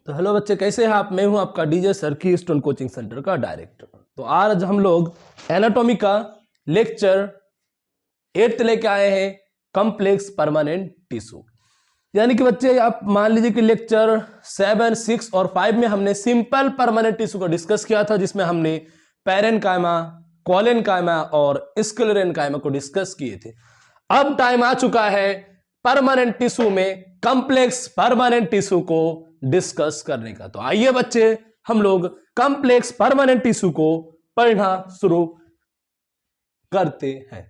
तो हेलो बच्चे, कैसे हैं आप। मैं हूं आपका डीजे सर की स्टोन कोचिंग सेंटर का डायरेक्टर। तो आज हम लोग एनाटॉमी का लेक्चर 8th लेके आए हैं, कॉम्प्लेक्स परमानेंट टिश्यू। यानी कि बच्चे आप मान लीजिए कि लेक्चर 7, 6 और 5 में हमने सिंपल परमानेंट टिश्यू को डिस्कस किया था, जिसमें हमने पैरेन्काइमा, कोलेनकाइमा और स्क्लेरेन्काइमा को डिस्कस किए थे। अब टाइम आ चुका है परमानेंट टिश्यू में कॉम्प्लेक्स परमानेंट टिश्यू को डिस्कस करने का। तो आइए बच्चे, हम लोग कॉम्प्लेक्स परमानेंट टिश्यू को पढ़ना शुरू करते हैं।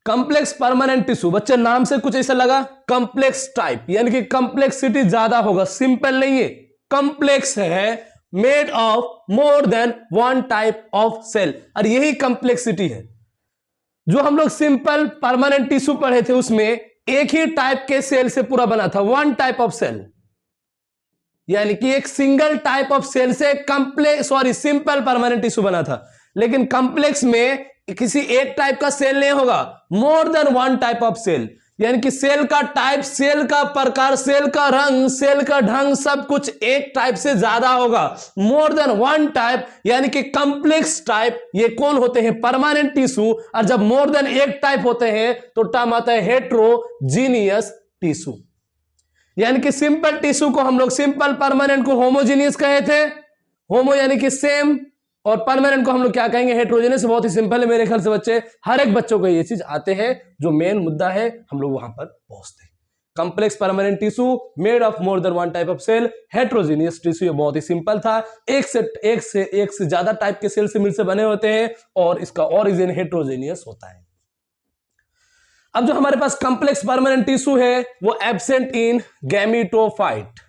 कॉम्प्लेक्स परमानेंट टिश्यू, बच्चे नाम से कुछ ऐसा लगा कॉम्प्लेक्स टाइप, यानी कि कॉम्प्लेक्सिटी ज्यादा होगा, सिंपल नहीं है, कॉम्प्लेक्स है, made of more than one type of cell. और यही कॉम्प्लेक्सिटी है। जो हम लोग सिंपल परमानेंट टिश्यू पढ़े थे उसमें एक ही टाइप के सेल से पूरा बना था, वन टाइप ऑफ सेल, यानी कि एक सिंगल टाइप ऑफ सेल से सिंपल परमानेंट टिश्यू बना था। लेकिन कॉम्प्लेक्स में किसी एक टाइप का सेल नहीं होगा, more than one type of cell, यानी कि सेल का टाइप, सेल का प्रकार, सेल का रंग, सेल का ढंग, सब कुछ एक टाइप से ज्यादा होगा, मोर देन वन टाइप, यानी कि कॉम्प्लेक्स टाइप। ये कौन होते हैं? Permanent tissue. और जब मोर देन एक टाइप होते हैं तो टर्म आता है हेट्रोजीनियस टिश्यू। यानी कि सिंपल टिश्यू को हम लोग, सिंपल परमानेंट को होमोजीनियस कहे थे, होमो यानी कि सेम, और परमानेंट को हम लोग क्या कहेंगे? हेट्रोजेनियस। बहुत ही सिंपल है, मेरे ख्याल से बच्चे हर एक बच्चों को ये चीज आते हैं। जो मेन मुद्दा है हम लोग वहां पर पहुंचते हैं। Complex permanent tissue made of more than one type of cell, heterogeneous tissue. ये बहुत ही सिंपल था, एक से ज्यादा टाइप के सेल से मिलकर बने होते हैं और इसका ओरिजिन हेट्रोजीनियस होता है। अब जो हमारे पास कॉम्प्लेक्स परमानेंट टिश्यू है वो एब्सेंट इन गैमेटोफाइट।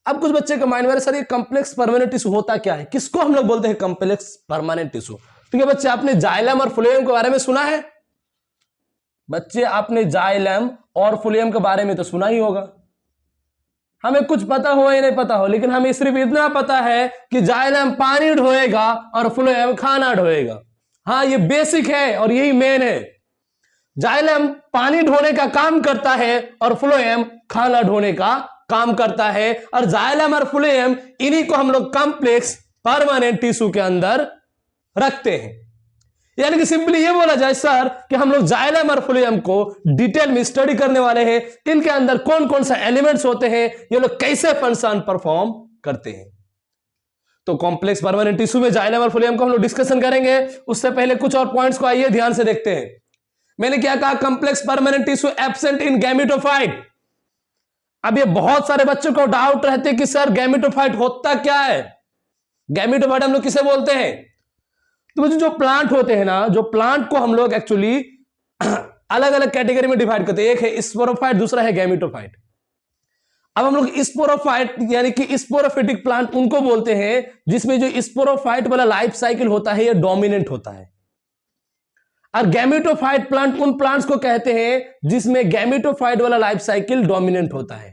अब कुछ बच्चे का माइंड में, सर ये कॉम्प्लेक्स परमानेंट टिश्यू होता क्या है, किसको हम लोग बोलते हैं कॉम्प्लेक्स परमानेंट टिश्यू? ठीक है बच्चे, आपने जाइलम और फ्लोएम के बारे में सुना है? बच्चे आपने जाइलम और फ्लोएम के बारे में तो सुना ही होगा। हमें कुछ पता हो या नहीं पता हो, लेकिन हमें सिर्फ इतना पता है कि जाइलम पानी ढोएगा और फ्लोएम खाना ढोएगा। हाँ, ये बेसिक है और यही मेन है। जाइलम पानी ढोने का काम करता है और फ्लोएम खाना ढोने का काम करता है। और जाइलम और फ्लोएम, इन्हीं को हम लोग कॉम्प्लेक्स परमानेंट टिश्यू के अंदर रखते हैं। यानी कि सिंपली ये बोला जाए सर कि हम लोग जाइलम और फ्लोएम को डिटेल में स्टडी करने वाले हैं। इनके अंदर कौन कौन सा एलिमेंट्स होते हैं, ये लोग कैसे फंक्शन परफॉर्म करते हैं। तो कॉम्प्लेक्स परमानेंट टिश्यू में जाइलम और फ्लोएम को हम लोग डिस्कशन करेंगे। उससे पहले कुछ और पॉइंट्स को आइए ध्यान से देखते हैं। मैंने क्या कहा? Complex permanent tissue absent in gametophyte. अब ये बहुत सारे बच्चों को डाउट रहते हैं कि सर गैमेटोफाइट होता क्या है? गैमेटोफाइट हम लोग किसे बोलते हैं? तो जो प्लांट होते हैं ना, जो प्लांट को हम लोग एक्चुअली अलग अलग कैटेगरी में डिवाइड करते हैं। एक है स्पोरोफाइट, दूसरा है गैमेटोफाइट। अब हम लोग स्पोरोफाइट यानी कि स्पोरोफिटिक प्लांट उनको बोलते हैं जिसमें जो स्पोरोफाइट वाला लाइफ साइकिल होता है ये डोमिनेंट होता है। और गैमेटोफाइट प्लांट उन प्लांट्स को कहते हैं जिसमें गैमेटोफाइट वाला लाइफ साइकिल डोमिनेंट होता है।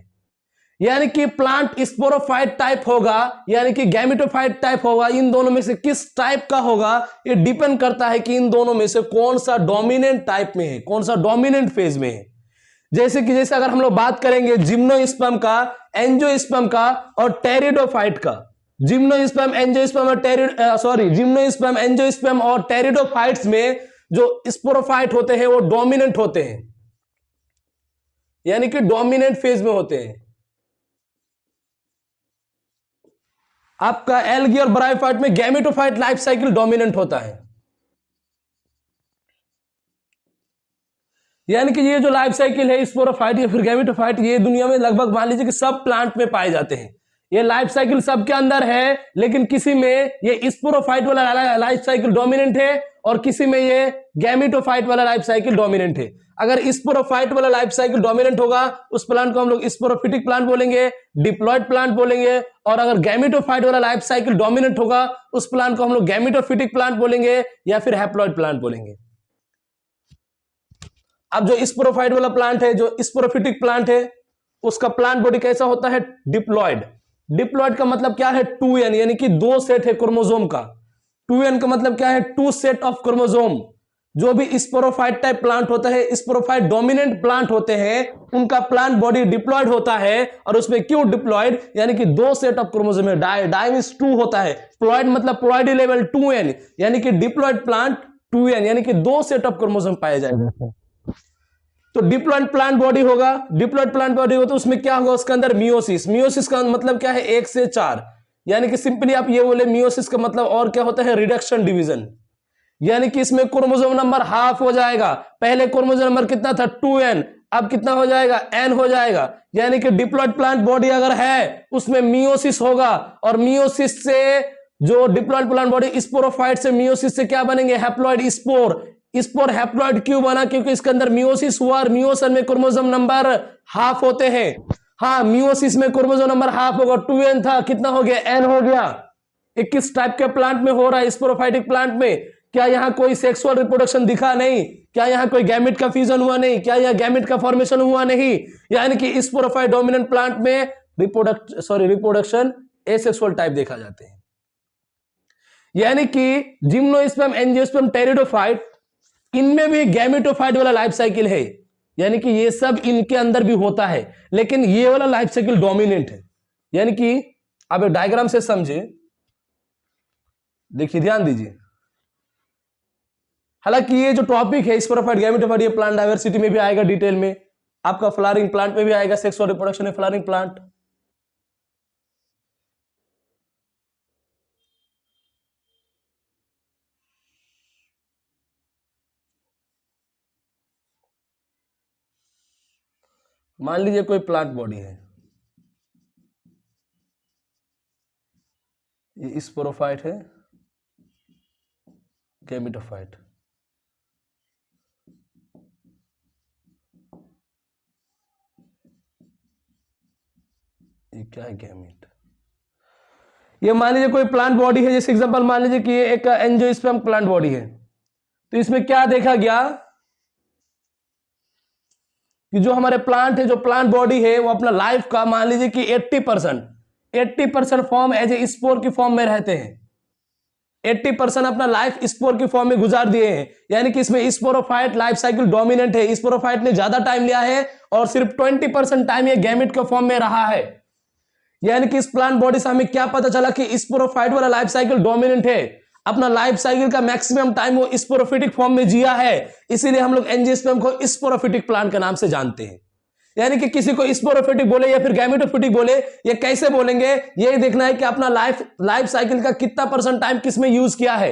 यानी कि प्लांट स्पोरोफाइट टाइप होगा यानी कि गैमेटोफाइट टाइप होगा, इन दोनों में से किस टाइप का होगा ये डिपेंड करता है कि इन दोनों में से कौन सा डोमिनेंट टाइप में है, कौन सा डोमिनेंट फेज में है। जैसे अगर हम लोग बात करेंगे जिम्नोस्पर्म का, एंजियोस्पर्म का और टेरिडोफाइट का, जिम्नोस्पर्म, एंजियोस्पर्म और टेरिडोफाइट्स में जो स्पोरोफाइट होते हैं वो डोमिनेंट होते हैं, यानी कि डोमिनेंट फेज में होते हैं। आपका एल्गी और ब्रायोफाइट में गैमेटोफाइट लाइफ साइकिल डोमिनेंट होता है। यानी कि ये जो लाइफ साइकिल है स्पोरोफाइट या फिर गैमेटोफाइट, ये दुनिया में लगभग मान लीजिए कि सब प्लांट में पाए जाते हैं। ये लाइफ साइकिल सबके अंदर है, लेकिन किसी में ये स्पोरोफाइट वाला लाइफ साइकिल डोमिनेंट है और किसी में ये गैमेटोफाइट वाला लाइफ साइकिल डोमिनेंट है। अगर स्पोरोफाइट वाला लाइफ साइकिल डोमिनेंट होगा उस प्लांट को हम लोग स्पोरोफिटिक प्लांट बोलेंगे, डिप्लॉयड प्लांट बोलेंगे। और अगर गैमेटोफाइट वाला लाइफ साइकिल डोमिनेंट होगा उस प्लांट को हम लोग गैमेटोफिटिक प्लांट बोलेंगे या फिर हैप्लॉयड प्लांट बोलेंगे। अब जो स्पोरोफाइट वाला प्लांट है, जो स्पोरोफिटिक प्लांट है, उसका प्लांट बॉडी कैसा होता है? डिप्लॉयड। डिप्लॉयड का मतलब क्या है? 2n, यानी कि 2 सेट है क्रोमोसोम का। 2n का मतलब क्या है? 2 सेट ऑफ क्रोमोसोम। जो भी स्पोरोफाइट टाइप प्लांट होता है, स्पोरोफाइट डोमिनेंट प्लांट होते हैं, उनका प्लांट बॉडी डिप्लॉयड होता है। और उसमें क्यों डिप्लॉयड, यानी कि 2 सेट ऑफ क्रोमोसोम है, डाई मींस 2 होता है, प्लॉयड मतलब प्लॉयडी लेवल 2n, यानी कि डिप्लॉयड प्लांट 2n, यानी कि 2 सेट ऑफ क्रोमोसोम पाए जाएंगे। तो डिप्लॉयड प्लांट बॉडी होगा, डिप्लॉयड प्लांट बॉडी हो तो उसमें क्या होगा, उसके अंदर मियोसिस, मियोसिस का मतलब क्या है, 1 से 4, यानी कि सिंपली आप ये बोले मियोसिस का मतलब और क्या होता है, रिडक्शन डिवीजन, यानी कि इसमें क्रोमोसोम नंबर हाफ हो जाएगा। पहले क्रोमोसोम नंबर कितना था, 2n, अब कितना हो जाएगा, n हो जाएगा। यानी कि डिप्लॉयड प्लांट बॉडी अगर है उसमें मियोसिस होगा, और मियोसिस से जो डिप्लॉयड प्लांट बॉडी स्पोरोफाइट से मियोसिस से क्या बनेंगे, हैप्लॉयड स्पोर। स्पोर हैप्लॉयड क्यों बना, क्योंकि इसके अंदर मियोसिस हुआ, और मियोसिस में क्रोमोसोम नंबर हाफ होते हैं। हाँ, मियोसिस में क्रोमोसोम नंबर हाफ होगा, 2n था, कितना हो गया, n हो गया। 21 टाइप के प्लांट में हो रहा है, स्पोरोफाइटिक प्लांट में। क्या यहां कोई सेक्सुअल रिप्रोडक्शन दिखा, नहीं। क्या यहां कोई गैमेट का फ्यूजन हुआ, नहीं। क्या यहां गैमेट का फॉर्मेशन हुआ, नहीं। यानी कि स्पोरोफाइट डोमिनेंट प्लांट में रिप्रोडक्शन एसेक्सुअल टाइप देखा जाते हैं। यानी कि जिम्नोस्पर्म, एंजियोस्पर्म, टेरिडोफाइट, इनमें भी गैमेटोफाइट वाला लाइफ साइकिल है, यानी कि ये सब इनके अंदर भी होता है, लेकिन ये वाला लाइफ साइकिल डोमिनेंट है। यानी कि आप एक डायग्राम से समझे, देखिए ध्यान दीजिए। हालांकि ये जो टॉपिक है स्पोरोफाइट, गैमेटोफाइट, ये प्लांट डायवर्सिटी में भी आएगा डिटेल में, आपका फ्लावरिंग प्लांट में भी आएगा, सेक्सुअल रिप्रोडक्शन में फ्लावरिंग प्लांट। मान लीजिए कोई प्लांट बॉडी है, ये स्पोरोफाइट है, गैमेटोफाइट, ये क्या है, गैमेट। ये मान लीजिए कोई प्लांट बॉडी है, जैसे एग्जांपल मान लीजिए कि ये एक एंजियोस्पर्म प्लांट बॉडी है। तो इसमें क्या देखा गया कि जो हमारे प्लांट है, जो प्लांट बॉडी है, वो अपना लाइफ का मान लीजिए कि 80% फॉर्म एज ए स्पोर की फॉर्म में रहते हैं। 80% अपना लाइफ स्पोर की फॉर्म में गुजार दिए हैं, यानी कि इसमें स्पोरोफाइट लाइफ साइकिल डोमिनेंट है। स्पोरोफाइट ने ज्यादा टाइम लिया है और सिर्फ 20% टाइम ये गैमेट के फॉर्म में रहा है। यानी कि इस प्लांट बॉडी से हमें क्या पता चला कि स्पोरोफाइट वाला लाइफ साइकिल डोमिनेंट है। अपना लाइफ साइकिल का मैक्सिमम टाइम वो स्पोरोफिटिक फॉर्म में जिया है, इसीलिए हम लोग एंजियोस्पर्म को स्पोरोफिटिक प्लांट के नाम से जानते हैं। यानी कि किसी को स्पोरोफिटिक बोले या फिर गैमेटोफिटिक बोले, ये कैसे बोलेंगे, ये देखना है कि अपना लाइफ साइकिल का कितना % टाइम किसमें यूज किया है।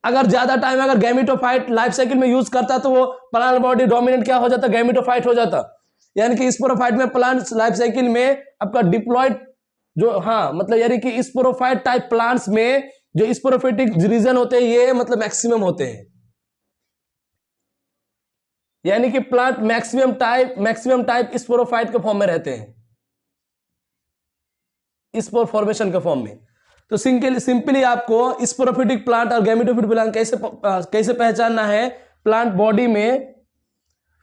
अगर ज्यादा टाइम अगर गैमेटोफाइट लाइफ साइकिल में यूज करता तो वो प्लांट बॉडी डोमिनेंट क्या हो जाता, गैमेटोफाइट हो जाता। यानी कि स्पोरोफाइट में प्लांट लाइफ साइकिल में आपका डिप्लॉयड जो, हाँ मतलब यानी कि स्पोरोफाइट टाइप प्लांट्स में जो स्पोरोफिटिक रीजन होते हैं ये मतलब मैक्सिमम होते हैं। यानी कि प्लांट मैक्सिमम टाइप स्पोरोफाइट के फॉर्म में रहते हैं, स्पोर फॉर्मेशन के फॉर्म में। तो सिंपली आपको स्पोरोफिटिक प्लांट और गैमेटोफिटिक प्लांट कैसे पहचानना है। प्लांट बॉडी में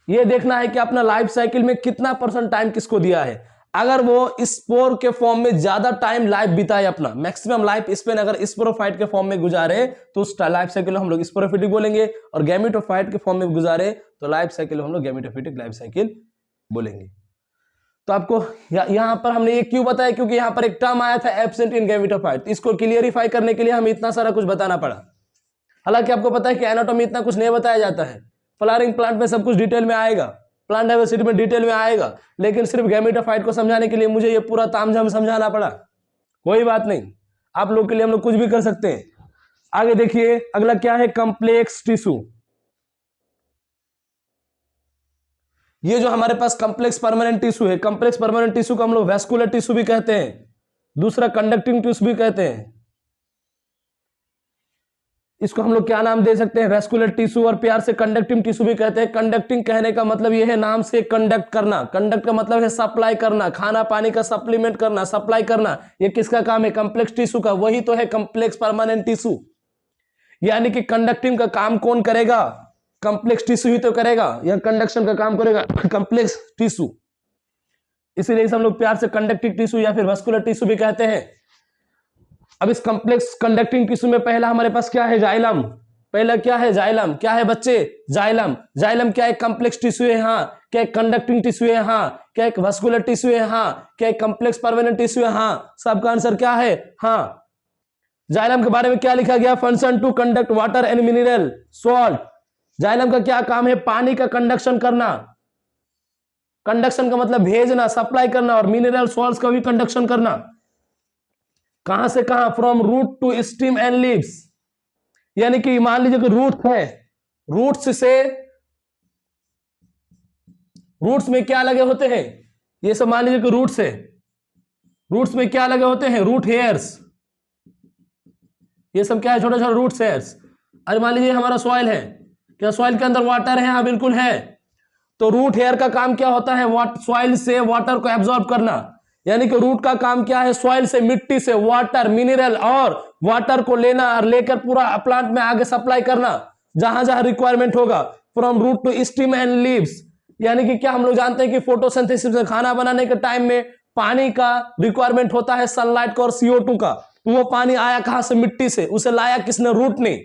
ये देखना है कि अपना लाइफ साइकिल में कितना % टाइम किसको दिया है। अगर वो स्पोर के फॉर्म में ज्यादा टाइम लाइफ बिताए, अपना मैक्सिमम लाइफ स्पेन अगर स्पोरोफाइट के फॉर्म में गुजारे तो उस लाइफ साइकिल हम लोग स्पोरोफिटिक बोलेंगे, और गैमेटोफाइट के फॉर्म में गुजारे तो लाइफ साइकिल हम लोग गैमेटोफिटिक लाइफ साइकिल बोलेंगे। तो आपको यहां पर हमने ये क्यों बताया, क्योंकि यहां पर एक टर्म आया था एब्सेंट इन गैमेटोफाइट, इसको क्लियरिफाई करने के लिए हमें इतना सारा कुछ बताना पड़ा। हालांकि आपको पता है कि एनाटॉमी इतना कुछ नहीं बताया जाता है, फ्लावरिंग प्लांट में सब कुछ डिटेल में आएगा, प्लांट डाइवर्सिटी में डिटेल में आएगा, लेकिन सिर्फ गैमेटोफाइट को समझाने के लिए मुझे ये पूरा तामझाम समझाना पड़ा। कोई बात नहीं, आप लोग के लिए हम लोग कुछ भी कर सकते हैं। आगे देखिए अगला क्या है, कॉम्प्लेक्स टिश्यू। ये जो हमारे पास कॉम्प्लेक्स परमानेंट टिश्यू है, कॉम्प्लेक्स परमानेंट टिश्यू को हम लोग वैस्कुलर टिश्यू भी कहते हैं, दूसरा कंडक्टिंग टिश्यू भी कहते हैं। इसको हम लोग क्या नाम दे सकते हैं, वैस्कुलर टिश्यू, और प्यार से कंडक्टिंग टिश्यू भी कहते हैं। कंडक्टिंग कहने का मतलब यह है नाम से कंडक्ट करना, कंडक्ट का मतलब है सप्लाई करना, खाना पानी का सप्लीमेंट करना, सप्लाई करना। ये किसका काम है, कॉम्प्लेक्स टिश्यू का, वही तो है कॉम्प्लेक्स परमानेंट टिश्यू। यानी कि कंडक्टिंग का काम कौन करेगा, कॉम्प्लेक्स टिश्यू ही तो करेगा, या कंडक्शन का काम करेगा कॉम्प्लेक्स टिश्यू। इसीलिए हम लोग प्यार से कंडक्टिंग टिश्यू या फिर वैस्कुलर टिश्यू भी कहते हैं। अब इस कॉम्प्लेक्स कंडक्टिंग टिश्यू में पहला हमारे पास क्या है, जाइलम। पहला क्या है जाइलम, क्या है बच्चे जाइलम। जाइलम क्या एक कॉम्प्लेक्स टिश्यू है, हाँ। क्या एक कंडक्टिंग टिश्यू है, हाँ। क्या एक वस्कुलर टिश्यू है, हाँ। क्या एक कॉम्प्लेक्स परमानेंट टिश्यू है, हाँ। सबका आंसर क्या है, हाँ। जाइलम के बारे में क्या लिखा गया, function to conduct water and mineral salt. Xylem का क्या काम है, पानी का कंडक्शन करना। कंडक्शन का मतलब भेजना, सप्लाई करना, और मिनरल सॉल्ट्स का भी कंडक्शन करना। कहां से कहां, from root to stem and leaves. यानी कि मान लीजिए कि रूट है, रूट्स से, रूट्स में क्या लगे होते हैं, ये सब मान लीजिए कि रूट्स है, रूट्स में क्या लगे होते हैं, रूट हेयर्स। ये सब क्या है, छोटे छोटे रूट्स हेयर्स। अरे मान लीजिए हमारा सॉइल है, क्या सॉइल के अंदर वाटर है, हाँ बिल्कुल है। तो रूट हेयर का काम क्या होता है, सॉइल से वाटर को एब्जॉर्ब करना। यानी कि रूट का काम क्या है, सॉइल से, मिट्टी से वाटर, मिनरल और वाटर को लेना और लेकर पूरा प्लांट में आगे सप्लाई करना जहां जहां रिक्वायरमेंट होगा। From root to stem and leaves, यानी कि क्या हम लोग जानते हैं कि फोटोसिंथेसिस में, खाना बनाने के टाइम में पानी का रिक्वायरमेंट होता है, सनलाइट का और CO2 का। तो वो पानी आया कहां से, मिट्टी से, उसे लाया किसने, रूट ने।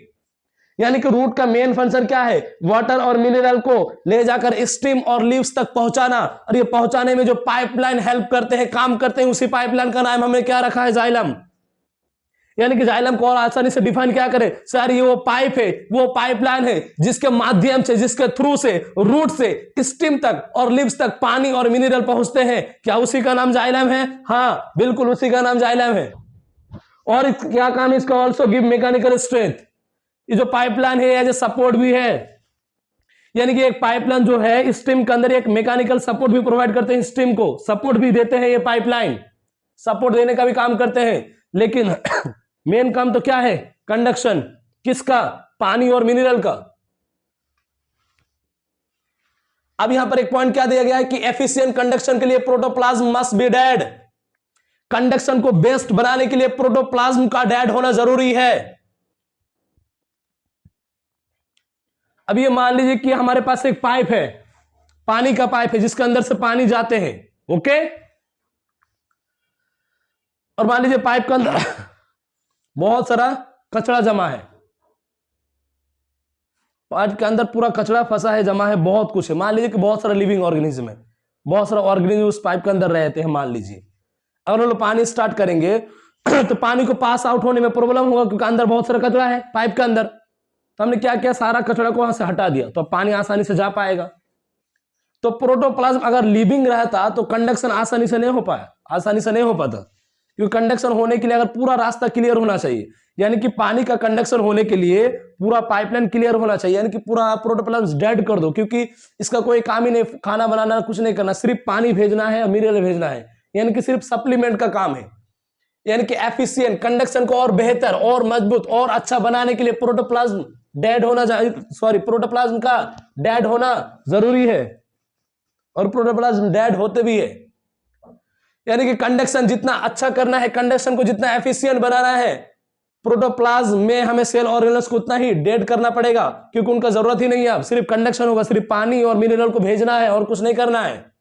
यानी कि रूट का मेन फंक्शन क्या है, वाटर और मिनरल को ले जाकर स्टीम और लीव्स तक पहुंचाना। और ये पहुंचाने में जो पाइपलाइन हेल्प करते हैं, काम करते हैं, उसी पाइपलाइन का नाम हमने क्या रखा है, जाइलम। यानी कि जाइलम को और आसानी से डिफाइन क्या करें, सर ये वो पाइप है, वो पाइपलाइन है जिसके माध्यम से, जिसके थ्रू से रूट से स्टीम तक और लीव्स तक पानी और मिनरल पहुंचते हैं। क्या उसी का नाम जाइलम है, हाँ बिल्कुल उसी का नाम जाइलम है। और क्या काम है इसका, ऑल्सो गिव मैकेनिकल स्ट्रेंथ। ये जो पाइपलाइन है एज ए सपोर्ट भी है। यानी कि एक पाइपलाइन जो है स्टीम के अंदर एक मैकेनिकल सपोर्ट भी प्रोवाइड करते हैं, स्टीम को सपोर्ट भी देते हैं, ये पाइपलाइन सपोर्ट देने का भी काम करते हैं। लेकिन मेन काम तो क्या है, कंडक्शन, किसका, पानी और मिनरल का। अब यहां पर एक पॉइंट क्या दिया गया है कि एफिशिएंट कंडक्शन के लिए protoplasm must be dead. Conduction को बेस्ट बनाने के लिए प्रोटोप्लाज्म का डेड होना जरूरी है। अब ये मान लीजिए कि हमारे पास एक पाइप है, पानी का पाइप है जिसके अंदर से पानी जाते हैं, ओके। और मान लीजिए पाइप के अंदर बहुत सारा कचरा जमा है, पाइप के अंदर पूरा कचरा फंसा है, जमा है, बहुत कुछ है। मान लीजिए कि बहुत सारा लिविंग ऑर्गेनिज्म है, बहुत सारा ऑर्गेनिज्म उस पाइप के अंदर रहते हैं, मान लीजिए। अगर हम लोग पानी स्टार्ट करेंगे तो पानी को पास आउट होने में प्रॉब्लम होगा, क्योंकि अंदर बहुत सारा कचरा है पाइप के अंदर। तो हमने क्या किया, सारा कचरा को वहां से हटा दिया, तो पानी आसानी से जा पाएगा। तो प्रोटोप्लाज्म अगर लिविंग रहता तो कंडक्शन आसानी से नहीं हो पाया, आसानी से नहीं हो पाता। क्योंकि कंडक्शन होने के लिए अगर पूरा रास्ता क्लियर होना चाहिए, यानी कि पानी का कंडक्शन होने के लिए पूरा पाइपलाइन क्लियर होना चाहिए। यानी कि पूरा प्रोटोप्लाज्म डेड कर दो, क्योंकि इसका कोई काम ही नहीं, खाना बनाना कुछ नहीं करना, सिर्फ पानी भेजना है और मिनरल भेजना है। यानी कि सिर्फ सप्लीमेंट का काम है। यानी कि एफिशिएंट कंडक्शन को और बेहतर और मजबूत और अच्छा बनाने के लिए प्रोटोप्लाज्म डेड होना, सॉरी प्रोटोप्लाज्म का डेड होना जरूरी है। और प्रोटोप्लाज्म डेड होते भी है। यानी कि कंडक्शन जितना अच्छा करना है, कंडक्शन को जितना एफिशिएंट बनाना है, प्रोटोप्लाज्म में हमें सेल ऑर्गेनल्स को उतना ही डेड करना पड़ेगा, क्योंकि उनका जरूरत ही नहीं है। अब सिर्फ कंडक्शन होगा, सिर्फ पानी और मिनरल को भेजना है और कुछ नहीं करना है।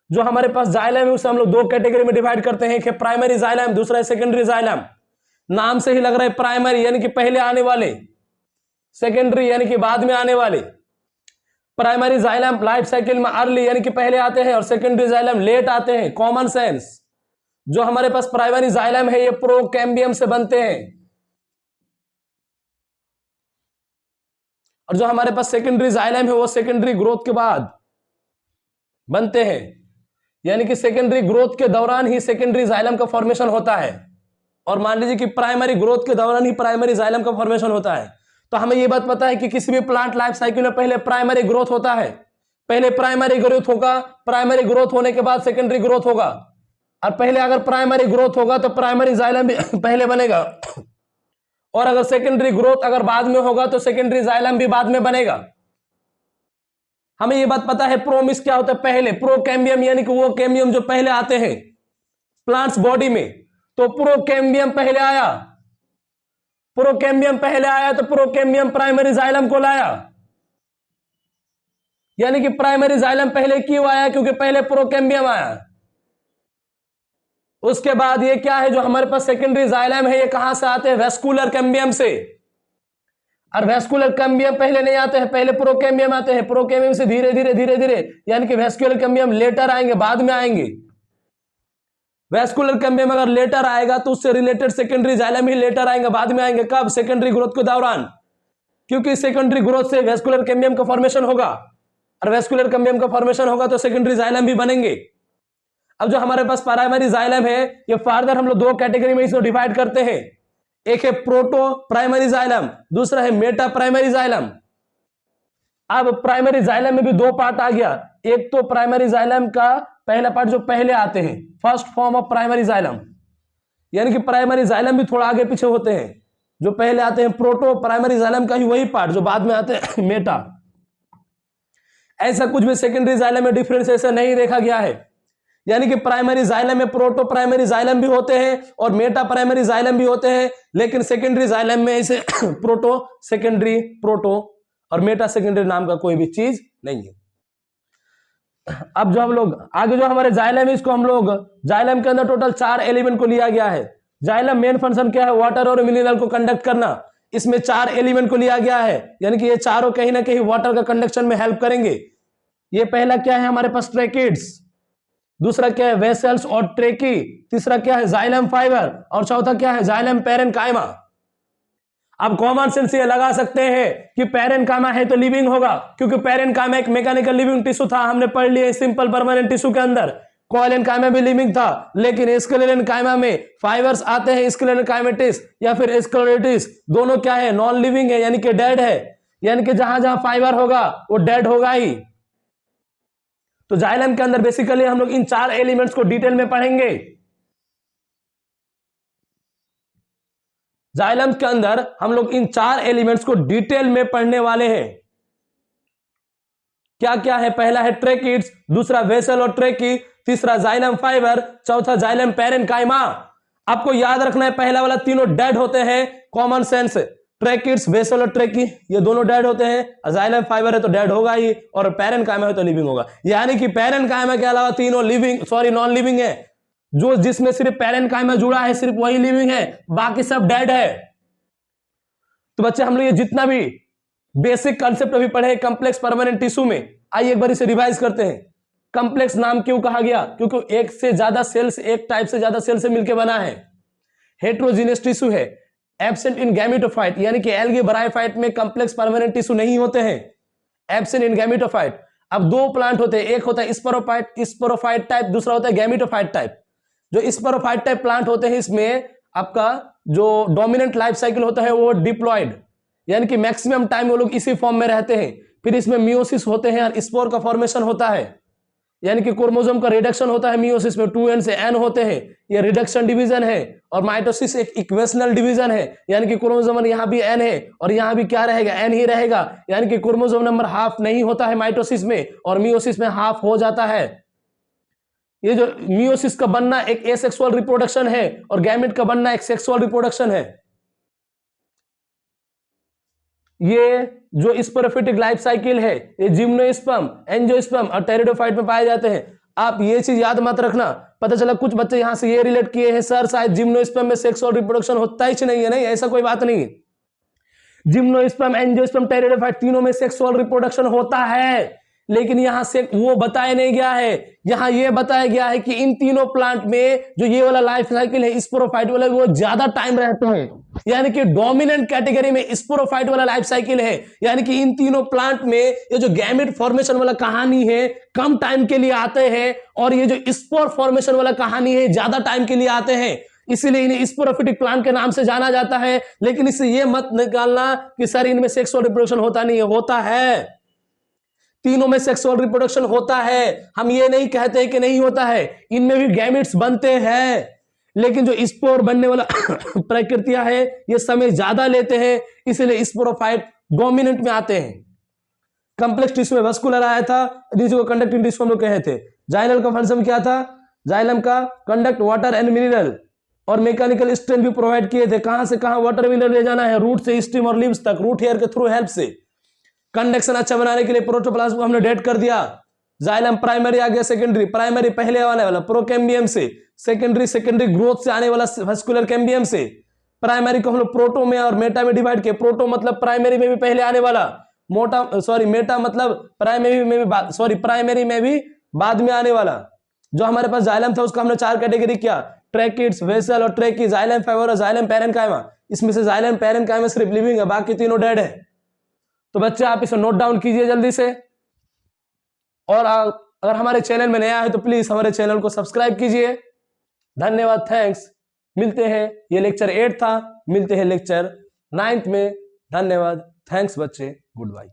जो हमारे पास जाइलम है उसे हम लोग दो कैटेगरी में डिवाइड करते हैं, एक है प्राइमरी जाइलम, दूसरा है सेकेंडरी जाइलम। नाम से ही लग रहा है प्राइमरी यानी कि पहले आने वाले, सेकेंडरी यानी कि बाद में आने वाले। प्राइमरी जाइलम लाइफ साइकिल में अर्ली यानी कि पहले आते हैं, और सेकेंडरी जाइलम लेट आते हैं। कॉमन सेंस, जो हमारे पास प्राइमरी जाइलम है ये प्रोकैम्बियम से बनते हैं, और जो हमारे पास सेकेंडरी जाइलम है वो सेकेंडरी ग्रोथ के बाद बनते हैं। यानी कि सेकेंडरी ग्रोथ के दौरान ही सेकेंडरी जाइलम का फॉर्मेशन होता है, और मान लीजिए कि प्राइमरी ग्रोथ के दौरान ही प्राइमरी जाइलम का फॉर्मेशन होता है। तो हमें यह बात पता है कि किसी भी प्लांट लाइफ साइकिल में पहले प्राइमरी ग्रोथ होता है, पहले प्राइमरी ग्रोथ होगा, प्राइमरी ग्रोथ होने के बाद सेकेंडरी ग्रोथ होगा। और पहले अगर प्राइमरी ग्रोथ होगा तो प्राइमरी जाइलम भी पहले बनेगा, और अगर सेकेंडरी ग्रोथ अगर बाद में होगा तो सेकेंडरी जाइलम भी बाद में बनेगा। हमें यह बात पता है प्रोमिस क्या होता है, पहले प्रोकैम्बियम यानी कि वो कैम्बियम जो पहले आते हैं प्लांट्स बॉडी में। तो प्रोकैम्बियम पहले आया, प्रोकैम्बियम पहले आया तो प्रोकैम्बियम प्राइमरी जाइलम को लाया। यानी कि प्राइमरी जाइलम पहले क्यों आया, क्योंकि पहले प्रोकैम्बियम आया। उसके बाद ये क्या है, जो हमारे पास सेकेंडरी जाइलम है ये कहां से आते हैं, वेस्कुलर कैम्बियम से। और वेस्कुलर कैम्बियम पहले नहीं आते हैं, पहले प्रोकैम्बियम आते हैं, प्रोकैम्बियम से धीरे धीरे धीरे धीरे यानी कि वेस्कुलर कैम्बियम लेटर आएंगे, बाद में आएंगे। वेस्कुलर कैम्बियम अगर लेटर आएगा तो उससे रिलेटेड सेकेंडरी जाइलम ही लेटर आएंगे, बाद में आएंगे। कब? सेकेंडरी ग्रोथ के दौरान, क्योंकि सेकेंडरी ग्रोथ से वेस्कुलर कैम्बियम का फॉर्मेशन होगा, और वेस्कुलर कैम्बियम का फॉर्मेशन होगा तो सेकेंडरी जाइलम भी बनेंगे। अब जो हमारे पास प्राइमरी जाइलम है, ये फार्दर हम लोग दो कैटेगरी में इसको डिवाइड करते हैं। एक है प्रोटो प्राइमरी जाइलम, दूसरा है मेटा प्राइमरी जाइलम। अब प्राइमरी जाइलम में भी दो पार्ट आ गया। एक तो प्राइमरी जाइलम का पहला पार्ट जो पहले आते हैं, first form of primary xylem, यानी कि प्राइमरी जाइलम भी थोड़ा आगे पीछे होते हैं। जो पहले आते हैं प्रोटो प्राइमरी जाइलम का ही वही पार्ट जो बाद में आते हैं मेटा। ऐसा कुछ भी सेकेंडरी जाइलम में डिफरेंस ऐसा नहीं देखा गया है, यानी कि प्राइमरी जाइलम में प्रोटो प्राइमरी जाइलम भी होते हैं और मेटा प्राइमरी जाइलम भी होते हैं, लेकिन सेकेंडरी जाइलम में इसे प्रोटो सेकेंडरी प्रोटो और मेटा सेकेंडरी नाम का कोई भी चीज नहीं है। अब जो हम लोग आगे जो हमारे जाइलम है, इसको हम लोग जाइलम के अंदर टोटल 4 एलिमेंट को लिया गया है। जाइलम मेन फंक्शन क्या है? वाटर और मिनरल को कंडक्ट करना। इसमें 4 एलिमेंट को लिया गया है, यानी कि ये चारों कहीं ना कहीं वाटर का कंडक्शन में हेल्प करेंगे। ये पहला क्या है हमारे पास? ट्रेकिड्स। दूसरा क्या है? वेसल्स और ट्रेकी। तीसरा क्या है? Xylem fibre. और चौथा क्या है? Xylem parenchyma. अब कॉमन सेंस ये लगा सकते हैं कि पैरेन्काइमा है तो लिविंग होगा, क्योंकि पैरेन्काइमा एक मैकेनिकल लिविंग टिश्यू था, हमने पढ़ लिया सिंपल परमानेंट टिश्यू के अंदर। कोइलेनकाइमा भी लिविंग था, लेकिन स्क्लेरेनकाइमा में फाइबर्स आते हैं, स्क्लेरेनकाइमेटिस या फिर स्क्लेरोटिस, दोनों क्या है? नॉन लिविंग है, यानी कि डेड है। यानी कि जहां जहां फाइबर होगा वो डेड होगा ही। तो जाइलम के अंदर बेसिकली हम लोग इन 4 एलिमेंट्स को डिटेल में पढ़ेंगे। जाइलम के अंदर हम लोग इन 4 एलिमेंट्स को डिटेल में पढ़ने वाले हैं। क्या क्या है? पहला है ट्रेकिड्स, दूसरा वेसल और ट्रेकी, तीसरा जाइलम फाइबर, चौथा जाइलम पैरेन्काइमा। आपको याद रखना है पहला वाला तीनों डेड होते हैं, कॉमन सेंस। ट्रेकिड्स, वेसल और ट्रेकी ये दोनों डेड होते हैं। जाइलम फाइबर है तो डेड होगा ही, और पैरेन्काइमा है तो लिविंग होगा। यानी कि पैरेन्काइमा के अलावा तीनों नॉन लिविंग है। जो जिसमें सिर्फ पैरेन्काइमा जुड़ा है सिर्फ वही लिविंग है, बाकी सब डेड है। तो बच्चे हम लोग ये जितना भी बेसिक कंसेप्ट अभी पढ़े कॉम्प्लेक्स परमानेंट टिश्यू में, आइए एक बार इसे रिवाइज करते हैं। कॉम्प्लेक्स नाम क्यों कहा गया? क्योंकि एक से ज्यादा सेल्स, एक टाइप से ज्यादा सेल से मिलकर बना है। हेट्रोजीनियस टिश्यू है, एब्सेंट इन गैमेटोफाइट, यानी कि एल्गी ब्रायोफाइट में कॉम्प्लेक्स परमानेंट टिश्यू नहीं होते हैं, एब्सेंट इन गैमेटोफाइट। अब दो प्लांट होते हैं, एक होता है स्पोरोफाइट टाइप, दूसरा होता है गैमेटोफाइट टाइप। जो स्पोरोफाइट टाइप प्लांट होते हैं इसमें आपका जो डोमिनेंट लाइफ साइकिल होता है वो डिप्लॉयड, यानी कि मैक्सिमम टाइम वो लोग इसी फॉर्म में रहते हैं। फिर इसमें मियोसिस होते हैं और स्पोर का फॉर्मेशन होता है, यानी कि क्रोमोसोम का रिडक्शन होता है मियोसिस में, 2n से n होते हैं, ये रिडक्शन डिवीजन है। और माइटोसिस एक इक्वेशनल डिवीजन है, यानी कि क्रोमोसोम यहाँ भी n है और यहाँ भी क्या रहेगा? n ही रहेगा, यानी कि क्रोमोसोम नंबर हाफ नहीं होता है माइटोसिस में, और मियोसिस में हाफ हो जाता है। ये जो मियोसिस का बनना एक एसेक्सुअल रिप्रोडक्शन है और गैमेट का बनना एक सेक्सुअल रिप्रोडक्शन है। ये जो स्पोरोफिटिक लाइफ साइकिल है ये जिम्नोस्पर्म, एंजियोस्पर्म और टेरिडोफाइट में पाए जाते हैं। आप ये चीज याद मत रखना। पता चला कुछ बच्चे यहां से ये रिलेट किए हैं, सर शायद जिम्नोस्पर्म में सेक्सुअल रिप्रोडक्शन होता ही नहीं है। नहीं, ऐसा कोई बात नहीं। जिम्नोस्पर्म, एंजियोस्पर्म, टेरिडोफाइट तीनों में सेक्सुअल रिप्रोडक्शन होता है, लेकिन यहां से वो बताया नहीं गया है। यहां ये बताया गया है कि इन तीनों प्लांट में जो ये वाला लाइफ साइकिल है स्पोरोफाइट वाला, वो ज्यादा टाइम रहते हैं, यानी कि डोमिनेंट कैटेगरी में स्पोरोफाइट वाला लाइफ साइकिल है। यानी कि इन तीनों प्लांट में ये जो गैमेट फॉर्मेशन वाला कहानी है कम टाइम के लिए आते हैं, और ये जो स्पोर फॉर्मेशन वाला कहानी है ज्यादा टाइम के लिए आते हैं, इसीलिए इन्हें स्पोरोफिटिक प्लांट के नाम से जाना जाता है। लेकिन इससे ये मत निकालना कि सर इनमें सेक्सुअल रिप्रोडक्शन होता नहीं है, होता है। तीनों में सेक्सुअल रिप्रोडक्शन होता है, हम ये नहीं कहते कि नहीं होता है। इनमें भी गैमेट्स बनते हैं, लेकिन जो स्पोर बनने वाला प्रक्रिया है ये समय ज्यादा लेते हैं, इसलिए स्पोरोफाइट डोमिनेंट में आते हैं। कॉम्प्लेक्स टिश्यू में वस्कुलर आया था, जिसको कंडक्टिंग टिश्यू हम लोग कहे थे। जाइलम का फंक्शन क्या था? जाइलम का कंडक्ट वाटर एंड मिनरल और मैकेनिकल स्ट्रेंथ भी प्रोवाइड किए थे। कहां से कहां वाटर मिनरल ले जाना है? रूट से स्टेम और लीव्स तक, रूट हेयर के थ्रू हेल्प से। कंडक्शन अच्छा बनाने के लिए प्रोटोप्लाज्म को हमने डेड कर दिया। जाइलम प्राइमरी आ गया, सेकेंडरी प्राइमरी पहले आने वाला प्रोकैम्बियम से, सेकेंडरी ग्रोथ से आने वाला वस्कुलर कैम्बियम से। प्राइमरी को हम लोग प्रोटो में और मेटा में डिवाइड किए। प्रोटो मतलब प्राइमरी में भी पहले आने वाला, मेटा मतलब प्राइमरी में भी प्राइमरी में भी बाद में आने वाला। जो हमारे पास जाइलम था उसका हमने 4 कैटेगरी किया, ट्रैकिड्स, वेसल और ट्रैकी, जाइलम फाइबर, जाइलम पैरेन्काइमा। इसमें से जाइलम पैरेन्काइमा सिर्फ लिविंग है, बाकी तीनों डेड है। तो बच्चे आप इसे नोट डाउन कीजिए जल्दी से। और अगर हमारे चैनल में नया है तो प्लीज हमारे चैनल को सब्सक्राइब कीजिए। धन्यवाद, थैंक्स। मिलते हैं, ये लेक्चर 8 था, मिलते हैं लेक्चर 9 में। धन्यवाद, थैंक्स बच्चे, गुड बाय।